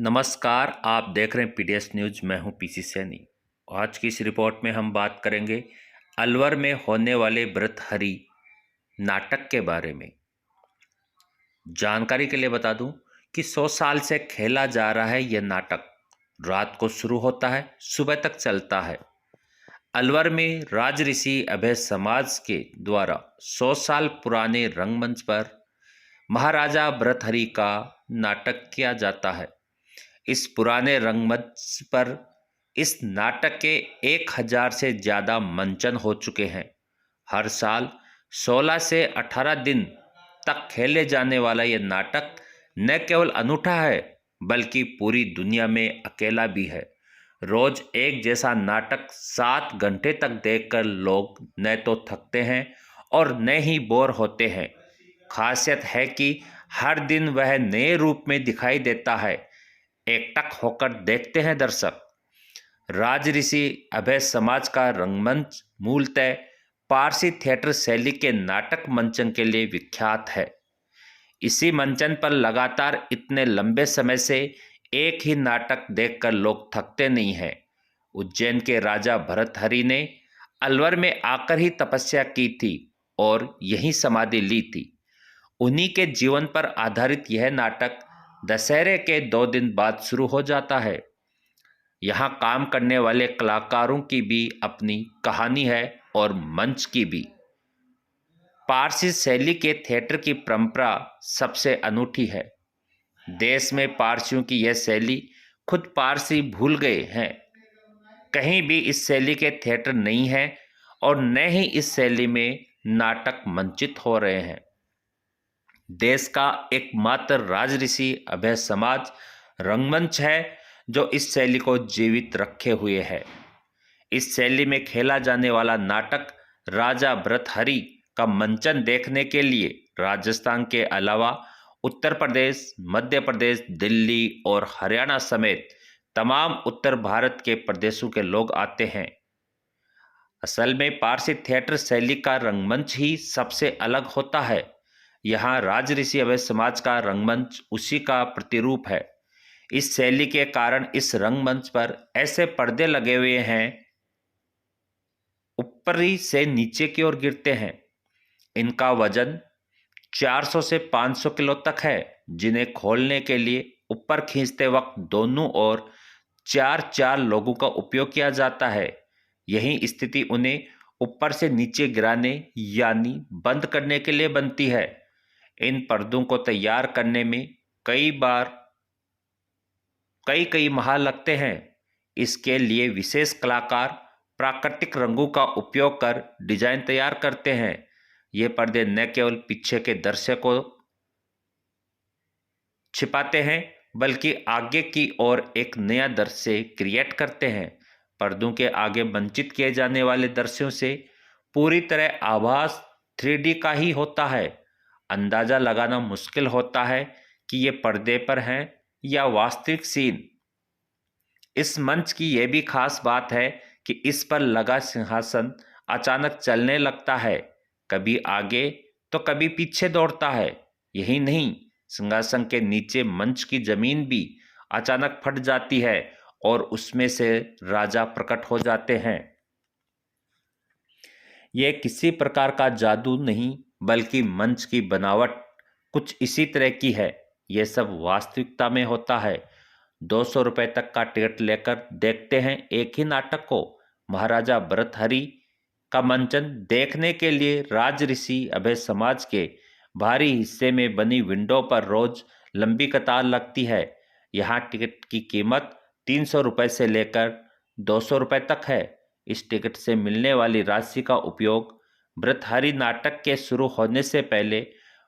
नमस्कार, आप देख रहे हैं पीडीएस न्यूज़। मैं हूं पीसी सैनी। आज की इस रिपोर्ट में हम बात करेंगे अलवर में होने वाले भर्तृहरि नाटक के बारे में। जानकारी के लिए बता दूं कि 100 साल से खेला जा रहा है यह नाटक। रात को शुरू होता है, सुबह तक चलता है। अलवर में राजऋषि अभय समाज के द्वारा 100 साल पुराने रंगमंच पर महाराजा भर्तृहरि का नाटक किया जाता है। इस पुराने रंगमंच पर इस नाटक के 1000 से ज़्यादा मंचन हो चुके हैं। हर साल 16 से 18 दिन तक खेले जाने वाला यह नाटक न केवल अनूठा है बल्कि पूरी दुनिया में अकेला भी है। रोज एक जैसा नाटक 7 घंटे तक देखकर लोग न तो थकते हैं और न ही बोर होते हैं। खासियत है कि हर दिन वह नए रूप में दिखाई देता है। एकटक होकर देखते हैं दर्शक। राजऋषि अभय समाज का रंगमंच मूलतः पारसी थिएटर शैली के नाटक मंचन के लिए विख्यात है। इसी मंचन पर लगातार इतने लंबे समय से एक ही नाटक देखकर लोग थकते नहीं हैं। उज्जैन के राजा भर्तृहरि ने अलवर में आकर ही तपस्या की थी और यहीं समाधि ली थी। उन्हीं के जीवन पर आधारित यह नाटक दशहरे के 2 दिन बाद शुरू हो जाता है। यहाँ काम करने वाले कलाकारों की भी अपनी कहानी है और मंच की भी। पारसी शैली के थिएटर की परंपरा सबसे अनूठी है। देश में पारसियों की यह शैली खुद पारसी भूल गए हैं। कहीं भी इस शैली के थिएटर नहीं है और न ही इस शैली में नाटक मंचित हो रहे हैं। देश का एकमात्र राजऋषि अभय समाज रंगमंच है जो इस शैली को जीवित रखे हुए है। इस शैली में खेला जाने वाला नाटक राजा भर्तृहरि का मंचन देखने के लिए राजस्थान के अलावा उत्तर प्रदेश, मध्य प्रदेश, दिल्ली और हरियाणा समेत तमाम उत्तर भारत के प्रदेशों के लोग आते हैं। असल में पारसी थिएटर शैली का रंगमंच ही सबसे अलग होता है। यहाँ राजऋषि अभय समाज का रंगमंच उसी का प्रतिरूप है। इस शैली के कारण इस रंगमंच पर ऐसे पर्दे लगे हुए हैं, ऊपरी से नीचे की ओर गिरते हैं। इनका वजन 400 से 500 किलो तक है, जिन्हें खोलने के लिए ऊपर खींचते वक्त दोनों ओर 4-4 लोगों का उपयोग किया जाता है। यही स्थिति उन्हें ऊपर से नीचे गिराने यानी बंद करने के लिए बनती है। इन पर्दों को तैयार करने में कई माह लगते हैं। इसके लिए विशेष कलाकार प्राकृतिक रंगों का उपयोग कर डिजाइन तैयार करते हैं। ये पर्दे न केवल पीछे के दृश्य को छिपाते हैं बल्कि आगे की ओर एक नया दृश्य क्रिएट करते हैं। पर्दों के आगे मंचित किए जाने वाले दृश्यों से पूरी तरह आभास 3D का ही होता है। अंदाजा लगाना मुश्किल होता है कि ये पर्दे पर हैं या वास्तविक सीन। इस मंच की यह भी खास बात है कि इस पर लगा सिंहासन अचानक चलने लगता है, कभी आगे तो कभी पीछे दौड़ता है। यही नहीं, सिंहासन के नीचे मंच की जमीन भी अचानक फट जाती है और उसमें से राजा प्रकट हो जाते हैं। यह किसी प्रकार का जादू नहीं बल्कि मंच की बनावट कुछ इसी तरह की है। यह सब वास्तविकता में होता है। 200 रुपये तक का टिकट लेकर देखते हैं एक ही नाटक को। महाराजा भर्तृहरि का मंचन देखने के लिए राजऋषि अभय समाज के बाहरी हिस्से में बनी विंडो पर रोज लंबी कतार लगती है। यहाँ टिकट की कीमत 300 रुपये से लेकर 200 रुपये तक है। इस टिकट से मिलने वाली राशि का उपयोग भर्तृहरि नाटक के शुरू होने से पहले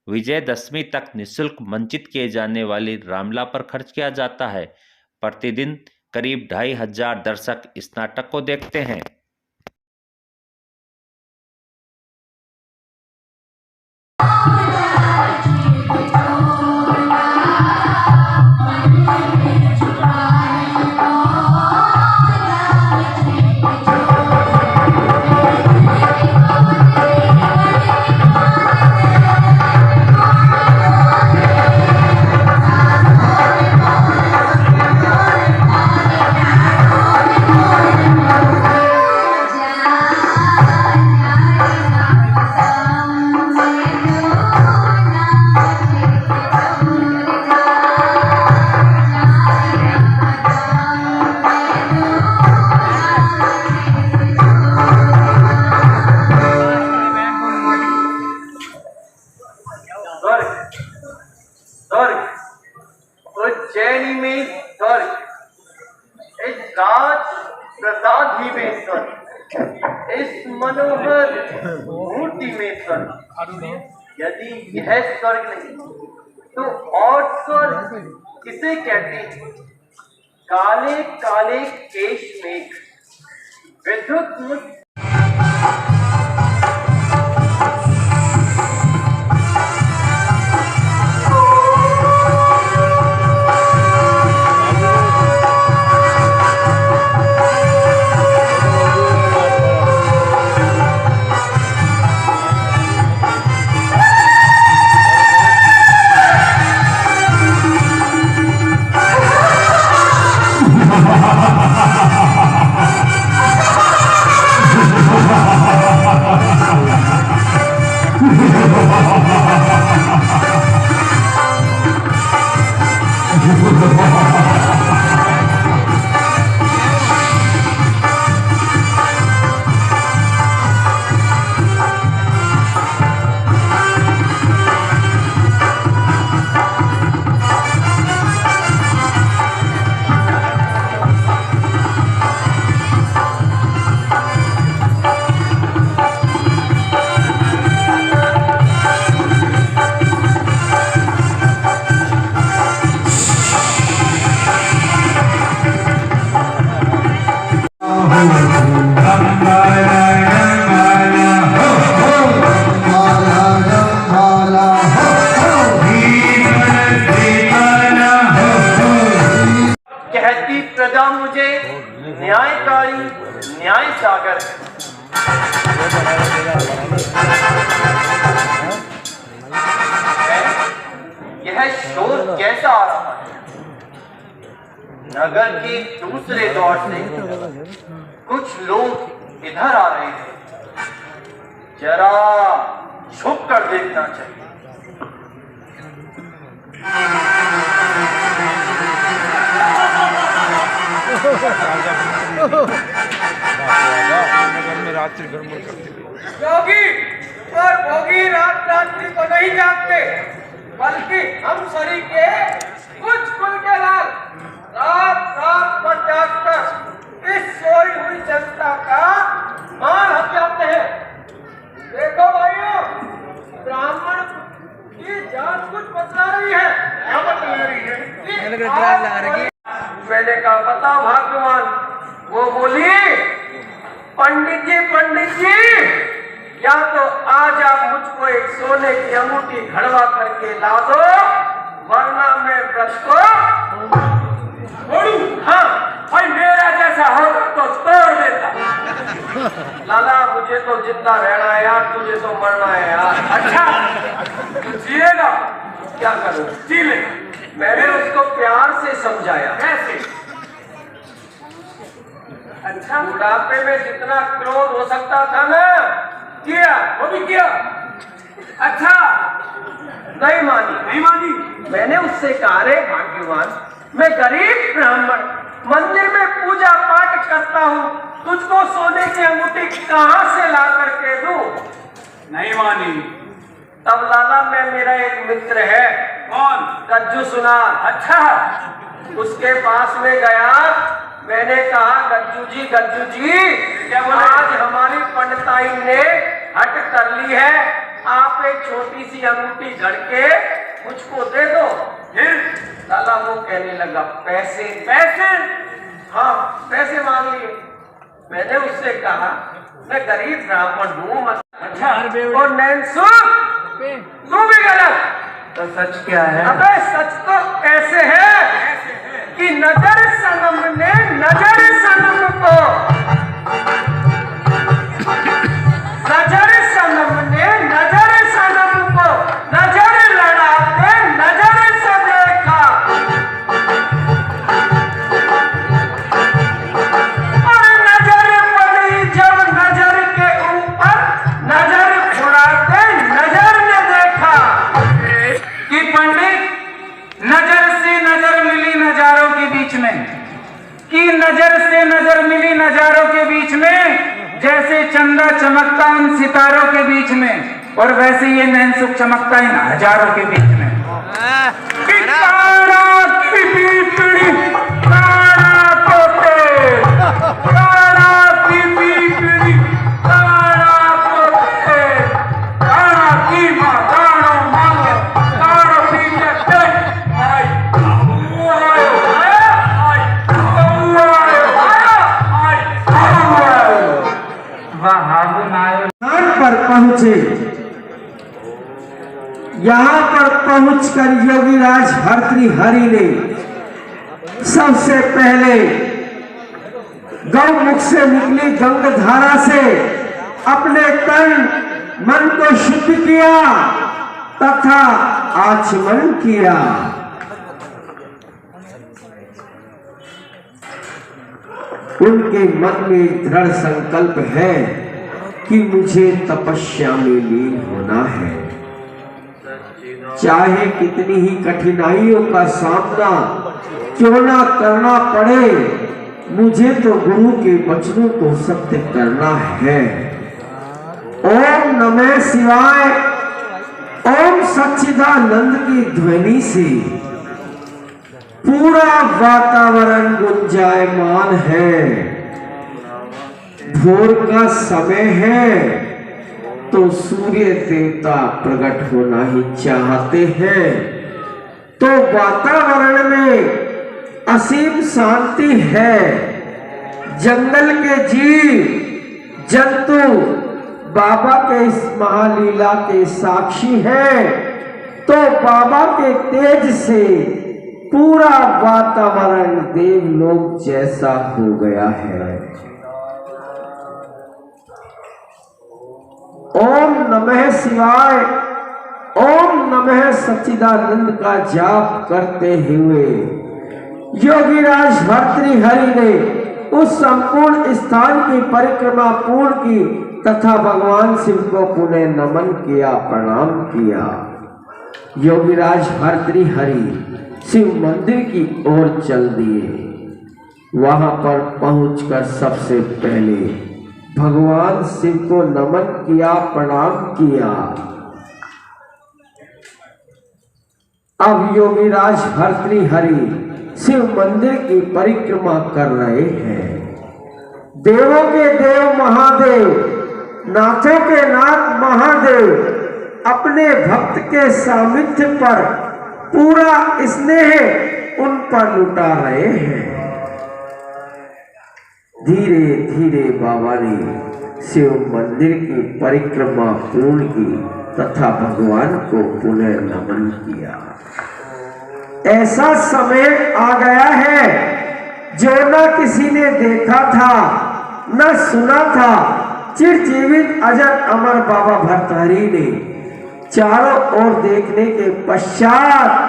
विजयदशमी तक निःशुल्क मंचित किए जाने वाली रामलीला पर खर्च किया जाता है। प्रतिदिन करीब 2500 दर्शक इस नाटक को देखते हैं। मूर्ति में स्वर्ग। यदि यह स्वर्ग नहीं तो और स्वर्ग किसे कहते हैं? काले काले केश मेघ, विद्युत मुझ कहती प्रजा मुझे न्यायकारी न्याय सागर है। यह शोर कैसा आ रहा है? नगर के दूसरे द्वार से कुछ लोग इधर आ रहे हैं। जरा छुप कर देखना चाहिए। योगी और भोगी रात रात्रि को नहीं जागते, बल्कि हम सरी के कुछ कुल के लाल रात रात पर जागकर इस सोई हुई जनता का माल हथियाते हैं। देखो भाइयों, ब्राह्मण की जात कुछ बतला रही है। क्या बतला रही है? मैंने कहा बता भगवान। वो बोली पंडित जी या तो आज आप मुझको एक सोने की अंगूठी घड़वा करके ला दो, वरना मैं व्रत को छोड़ू। हाँ भाई, मेरा जैसा होगा तो तोड़ देता। लाला मुझे तो जिंदा रहना है यार, तुझे तो मरना है यार। अच्छा तू जिएगा, क्या करूं? जी ले। मैंने उसको प्यार से समझाया। कैसे? अच्छा, बुढ़ापे में जितना क्रोध हो सकता था ना, किया, वो भी किया। अच्छा, नहीं मानी। मैंने उससे कहा रे भाग्यवान, मैं गरीब ब्राह्मण मंदिर में पूजा पाठ करता हूँ, तुझको सोने की अंगूठी कहाँ से ला करके दूं? नहीं मानी। तब लाला में मेरा एक मित्र है। कौन? गज्जू सुनार। अच्छा, उसके पास में गया। मैंने कहा गज्जू जी क्या बोले? आज हमारी पंडिताई ने हट कर ली है, आप एक छोटी सी अंगूठी गढ़ के मुझको दे दो। फिर लाला वो कहने लगा पैसे। हाँ, पैसे मांग लिए। मैंने उससे कहा मैं गरीब ब्राह्मण हूँ। अच्छा, और नैनसुर तू भी गलत। तो सच क्या है? अबे सच तो ऐसे है कि नजर सनम ने नजर सनम को, नजर सनम ने नजर सनम को नजर लड़ा के नजर से देखा, और नजर पड़ी जब नजर के ऊपर, नजर छुड़ाते नजर ने देखा कि पंडित नजर से नजर मिली नजारों के बीच में, कि नजर से नजर मिली नजारों के बीच में, जैसे चंदा चमकता उन सितारों के बीच में, और वैसे ये नैनसुख चमकता इन हजारों के बीच में। पहुंचे। यहां पर पहुंचकर योगीराज भर्तृहरि ने सबसे पहले गौमुख से निकली गंगाधारा से अपने तन मन को शुद्ध किया तथा आचमन किया। उनके मन में दृढ़ संकल्प है कि मुझे तपस्या में लीन होना है। चाहे कितनी ही कठिनाइयों का सामना क्यों ना करना पड़े, मुझे तो गुरु के वचनों को सत्य करना है। ओम नमः शिवाय, ओम सच्चिदानंद की ध्वनि से पूरा वातावरण गुंजायमान है। भोर का समय है तो सूर्य देवता प्रकट होना ही चाहते हैं, तो वातावरण में असीम शांति है। जंगल के जीव जंतु बाबा के इस महालीला के साक्षी हैं, तो बाबा के तेज से पूरा वातावरण देवलोक जैसा हो गया है। ओम नमः शिवाय, ओम नमः सच्चिदानंद का जाप करते हुए योगीराज भर्तृहरि ने उस संपूर्ण स्थान की परिक्रमा पूर्ण की तथा भगवान शिव को पुनः नमन किया, प्रणाम किया। योगीराज भर्तृहरि शिव मंदिर की ओर चल दिए। वहां पर पहुंचकर सबसे पहले भगवान शिव को नमन किया, प्रणाम किया। अब योगीराज भर्तृहरि शिव मंदिर की परिक्रमा कर रहे हैं। देवों के देव महादेव, नाथों के नाथ महादेव अपने भक्त के सामिथ्य पर पूरा स्नेह उन पर लुटा रहे हैं। धीरे धीरे बाबा ने शिव मंदिर की परिक्रमा पूर्ण की तथा भगवान को पुनः नमन किया। ऐसा समय आ गया है जो न किसी ने देखा था न सुना था। चिरजीवित अजर अमर बाबा भर्तृहरि ने चारों ओर देखने के पश्चात